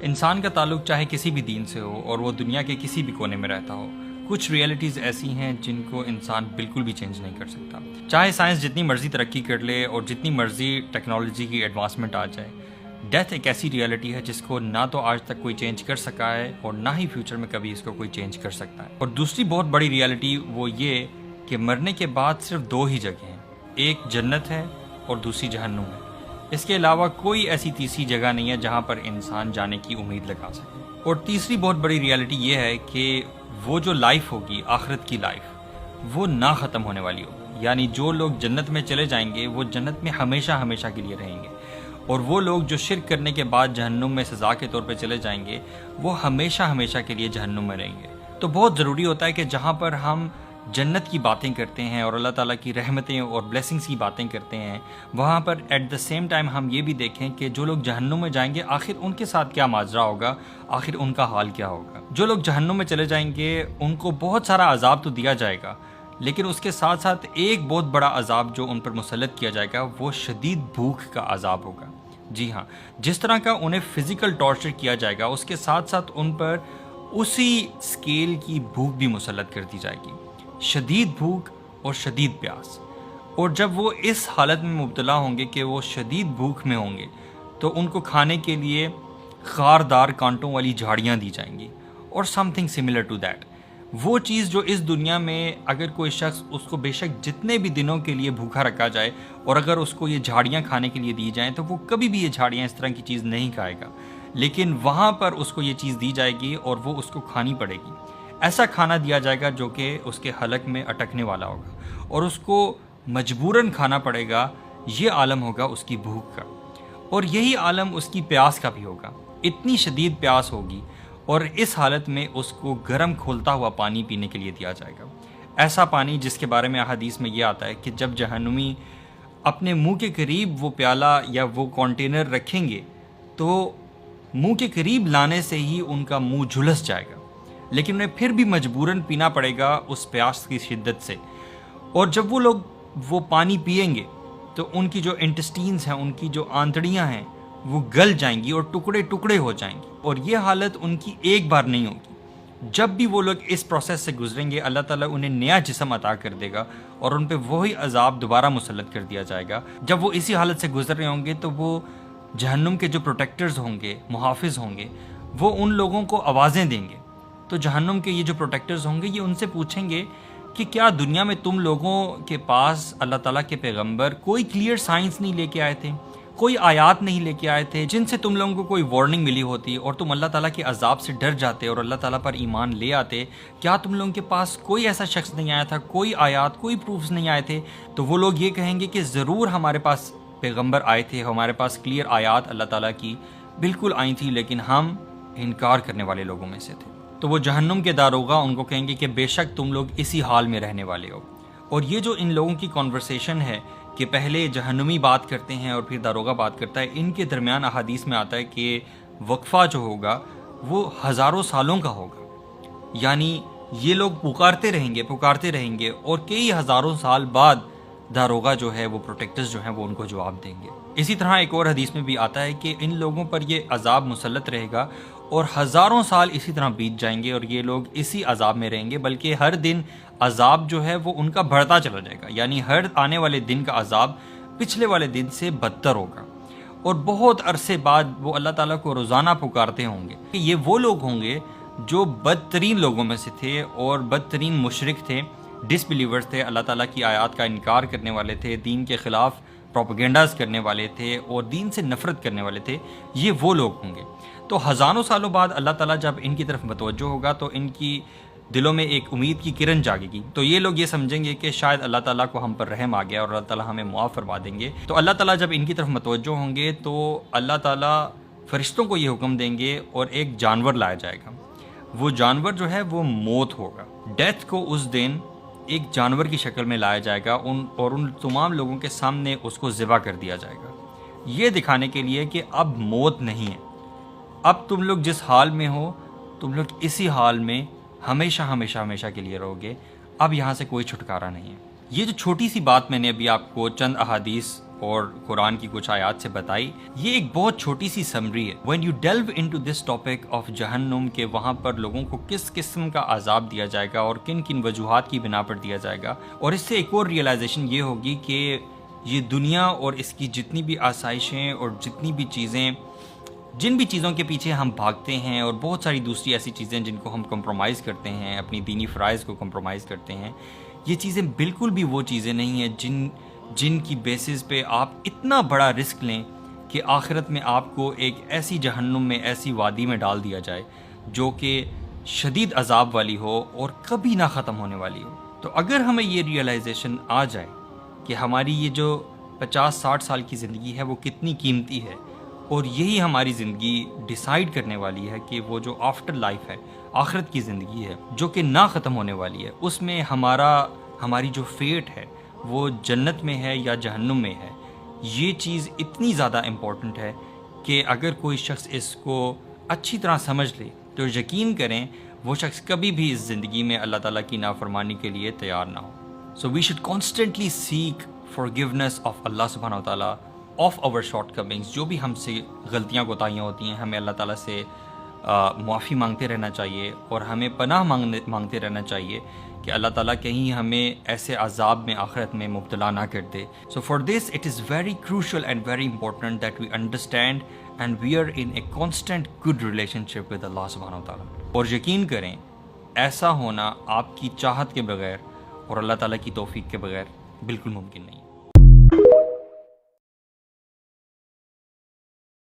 انسان کا تعلق چاہے کسی بھی دین سے ہو اور وہ دنیا کے کسی بھی کونے میں رہتا ہو، کچھ ریئلٹیز ایسی ہیں جن کو انسان بالکل بھی چینج نہیں کر سکتا۔ چاہے سائنس جتنی مرضی ترقی کر لے اور جتنی مرضی ٹیکنالوجی کی ایڈوانسمنٹ آ جائے، ڈیتھ ایک ایسی ریئلٹی ہے جس کو نہ تو آج تک کوئی چینج کر سکا ہے اور نہ ہی فیوچر میں کبھی اس کو کوئی چینج کر سکتا ہے۔ اور دوسری بہت بڑی ریئلٹی وہ یہ کہ مرنے کے بعد صرف دو ہی جگہیں ہیں، ایک جنت ہے اور دوسری جہنم ہے۔ اس کے علاوہ کوئی ایسی تیسری جگہ نہیں ہے جہاں پر انسان جانے کی امید لگا سکے۔ اور تیسری بہت بڑی ریئلٹی یہ ہے کہ وہ جو لائف ہوگی، آخرت کی لائف، وہ نہ ختم ہونے والی ہوگی۔ یعنی جو لوگ جنت میں چلے جائیں گے وہ جنت میں ہمیشہ ہمیشہ کے لیے رہیں گے، اور وہ لوگ جو شرک کرنے کے بعد جہنم میں سزا کے طور پہ چلے جائیں گے وہ ہمیشہ ہمیشہ کے لیے جہنم میں رہیں گے۔ تو بہت ضروری ہوتا ہے کہ جہاں پر ہم جنت کی باتیں کرتے ہیں اور اللہ تعالیٰ کی رحمتیں اور بلیسنگز کی باتیں کرتے ہیں، وہاں پر ایٹ دا سیم ٹائم ہم یہ بھی دیکھیں کہ جو لوگ جہنم میں جائیں گے آخر ان کے ساتھ کیا ماجرا ہوگا، آخر ان کا حال کیا ہوگا۔ جو لوگ جہنم میں چلے جائیں گے ان کو بہت سارا عذاب تو دیا جائے گا، لیکن اس کے ساتھ ساتھ ایک بہت بڑا عذاب جو ان پر مسلط کیا جائے گا وہ شدید بھوک کا عذاب ہوگا۔ جی ہاں، جس طرح کا انہیں فزیکل ٹارچر کیا جائے گا اس کے ساتھ ساتھ ان پر اسی سکیل کی بھوک بھی مسلط کر دی جائے گی، شدید بھوک اور شدید پیاس۔ اور جب وہ اس حالت میں مبتلا ہوں گے کہ وہ شدید بھوک میں ہوں گے تو ان کو کھانے کے لیے خاردار کانٹوں والی جھاڑیاں دی جائیں گی اور something similar to that. وہ چیز جو اس دنیا میں اگر کوئی شخص اس کو بے شک جتنے بھی دنوں کے لیے بھوکا رکھا جائے اور اگر اس کو یہ جھاڑیاں کھانے کے لیے دی جائیں تو وہ کبھی بھی یہ جھاڑیاں اس طرح کی چیز نہیں کھائے گا، لیکن وہاں پر اس کو یہ چیز دی جائے گی اور وہ اس کو کھانی پڑے گی۔ ایسا کھانا دیا جائے گا جو کہ اس کے حلق میں اٹکنے والا ہوگا اور اس کو مجبوراً کھانا پڑے گا۔ یہ عالم ہوگا اس کی بھوک کا، اور یہی عالم اس کی پیاس کا بھی ہوگا۔ اتنی شدید پیاس ہوگی اور اس حالت میں اس کو گرم کھولتا ہوا پانی پینے کے لیے دیا جائے گا، ایسا پانی جس کے بارے میں احادیث میں یہ آتا ہے کہ جب جہنمی اپنے منہ کے قریب وہ پیالہ یا وہ کانٹینر رکھیں گے تو منہ کے قریب لانے سے ہی ان کا منہ جھلس جائے گا، لیکن انہیں پھر بھی مجبوراً پینا پڑے گا اس پیاس کی شدت سے۔ اور جب وہ لوگ وہ پانی پئیں گے تو ان کی جو انٹسٹینز ہیں، ان کی جو آنتڑیاں ہیں وہ گل جائیں گی اور ٹکڑے ٹکڑے ہو جائیں گی، اور یہ حالت ان کی ایک بار نہیں ہوگی۔ جب بھی وہ لوگ اس پروسیس سے گزریں گے اللہ تعالیٰ انہیں نیا جسم عطا کر دے گا اور ان پہ وہی عذاب دوبارہ مسلط کر دیا جائے گا۔ جب وہ اسی حالت سے گزر رہے ہوں گے تو وہ جہنم کے جو پروٹیکٹرز ہوں گے، محافظ ہوں گے، وہ ان لوگوں کو آوازیں دیں گے۔ تو جہنم کے یہ جو پروٹیکٹرز ہوں گے یہ ان سے پوچھیں گے کہ کیا دنیا میں تم لوگوں کے پاس اللہ تعالیٰ کے پیغمبر کوئی کلیئر سائنس نہیں لے کے آئے تھے، کوئی آیات نہیں لے کے آئے تھے جن سے تم لوگوں کو کوئی وارننگ ملی ہوتی اور تم اللہ تعالیٰ کے عذاب سے ڈر جاتے اور اللہ تعالیٰ پر ایمان لے آتے؟ کیا تم لوگوں کے پاس کوئی ایسا شخص نہیں آیا تھا، کوئی آیات، کوئی پروفز نہیں آئے تھے؟ تو وہ لوگ یہ کہیں گے کہ ضرور ہمارے پاس پیغمبر آئے تھے، ہمارے پاس کلیئر آیات اللہ تعالیٰ کی بالکل آئی تھی، لیکن ہم انکار کرنے والے لوگوں میں سے تھے۔ تو وہ جہنم کے داروغہ ان کو کہیں گے کہ بے شک تم لوگ اسی حال میں رہنے والے ہو۔ اور یہ جو ان لوگوں کی کانورسیشن ہے کہ پہلے جہنمی بات کرتے ہیں اور پھر داروغہ بات کرتا ہے، ان کے درمیان احادیث میں آتا ہے کہ وقفہ جو ہوگا وہ ہزاروں سالوں کا ہوگا۔ یعنی یہ لوگ پکارتے رہیں گے اور کئی ہزاروں سال بعد داروغہ جو ہے وہ پروٹیکٹرز جو ہیں وہ ان کو جواب دیں گے۔ اسی طرح ایک اور حدیث میں بھی آتا ہے کہ ان لوگوں پر یہ عذاب مسلط رہے گا اور ہزاروں سال اسی طرح بیت جائیں گے اور یہ لوگ اسی عذاب میں رہیں گے، بلکہ ہر دن عذاب جو ہے وہ ان کا بڑھتا چلا جائے گا۔ یعنی ہر آنے والے دن کا عذاب پچھلے والے دن سے بدتر ہوگا، اور بہت عرصے بعد وہ اللہ تعالیٰ کو روزانہ پکارتے ہوں گے۔ یہ وہ لوگ ہوں گے جو بدترین لوگوں میں سے تھے اور بدترین مشرک تھے، ڈس بلیورز تھے، اللہ تعالیٰ کی آیات کا انکار کرنے والے تھے، دین کے خلاف پروپیگنڈاز کرنے والے تھے اور دین سے نفرت کرنے والے تھے۔ یہ وہ لوگ ہوں گے۔ تو ہزاروں سالوں بعد اللہ تعالیٰ جب ان کی طرف متوجہ ہوگا تو ان کی دلوں میں ایک امید کی کرن جاگے گی، تو یہ لوگ یہ سمجھیں گے کہ شاید اللہ تعالیٰ کو ہم پر رحم آ گیا اور اللہ تعالیٰ ہمیں معاف فرما دیں گے۔ تو اللہ تعالیٰ جب ان کی طرف متوجہ ہوں گے تو اللہ تعالیٰ فرشتوں کو یہ حکم دیں گے اور ایک جانور لایا جائے گا۔ وہ جانور جو ہے وہ موت ہوگا۔ ڈیتھ کو اس دن ایک جانور کی شکل میں لایا جائے گا اور ان تمام لوگوں کے سامنے اس کو ذبح کر دیا جائے گا، یہ دکھانے کے لیے کہ اب موت نہیں ہے، اب تم لوگ جس حال میں ہو تم لوگ اسی حال میں ہمیشہ ہمیشہ ہمیشہ کے لیے رہو گے، اب یہاں سے کوئی چھٹکارا نہیں ہے۔ یہ جو چھوٹی سی بات میں نے ابھی آپ کو چند احادیث اور قرآن کی کچھ آیات سے بتائی. یہ ایک بہت چھوٹی سی سمری ہے. When you delve into this topic of جہنم کہ وہاں پر لوگوں کو کس قسم کا عذاب دیا جائے گا اور کن کن وجوہات کی بنا پر دیا جائے گا, اور اس سے ایک اور ریئلائزیشن یہ ہوگی کہ یہ دنیا اور اس کی جتنی بھی آسائشیں اور جتنی بھی چیزیں, جن بھی چیزوں کے پیچھے ہم بھاگتے ہیں, اور بہت ساری دوسری ایسی چیزیں جن کو ہم کمپرومائز کرتے ہیں, اپنی دینی فرائض کو کمپرومائز کرتے ہیں, یہ چیزیں بالکل بھی وہ چیزیں نہیں ہیں جن کی بیسس پہ آپ اتنا بڑا رسک لیں کہ آخرت میں آپ کو ایک ایسی جہنم میں, ایسی وادی میں ڈال دیا جائے جو کہ شدید عذاب والی ہو اور کبھی نہ ختم ہونے والی ہو. تو اگر ہمیں یہ ریئلائزیشن آ جائے کہ ہماری یہ جو 50-60 سال کی زندگی ہے وہ کتنی قیمتی ہے, اور یہی ہماری زندگی ڈیسائیڈ کرنے والی ہے کہ وہ جو آفٹر لائف ہے, آخرت کی زندگی ہے جو کہ نہ ختم ہونے والی ہے, اس میں ہماری جو فیٹ ہے وہ جنت میں ہے یا جہنم میں ہے, یہ چیز اتنی زیادہ امپورٹنٹ ہے کہ اگر کوئی شخص اس کو اچھی طرح سمجھ لے تو یقین کریں وہ شخص کبھی بھی اس زندگی میں اللہ تعالیٰ کی نافرمانی کے لیے تیار نہ ہو. So we should constantly seek forgiveness of اللہ سبحانہ و تعالیٰ آف our شارٹ کمنگس. جو بھی ہم سے غلطیاں کوتاہیاں ہوتی ہیں ہمیں اللہ تعالیٰ سے معافی مانگتے رہنا چاہیے, اور ہمیں پناہ مانگتے رہنا چاہیے کہ اللہ تعالیٰ کہیں ہمیں ایسے عذاب میں آخرت میں مبتلا نہ کر دے. So for this it is very crucial and very important that we understand and we are in a constant good relation with اللہ سبحانہ و تعالیٰ. اور یقین کریں ایسا ہونا آپ کی چاہت کے بغیر اور اللہ تعالیٰ کی توفیق کے بغیر بالکل ممکن نہیں.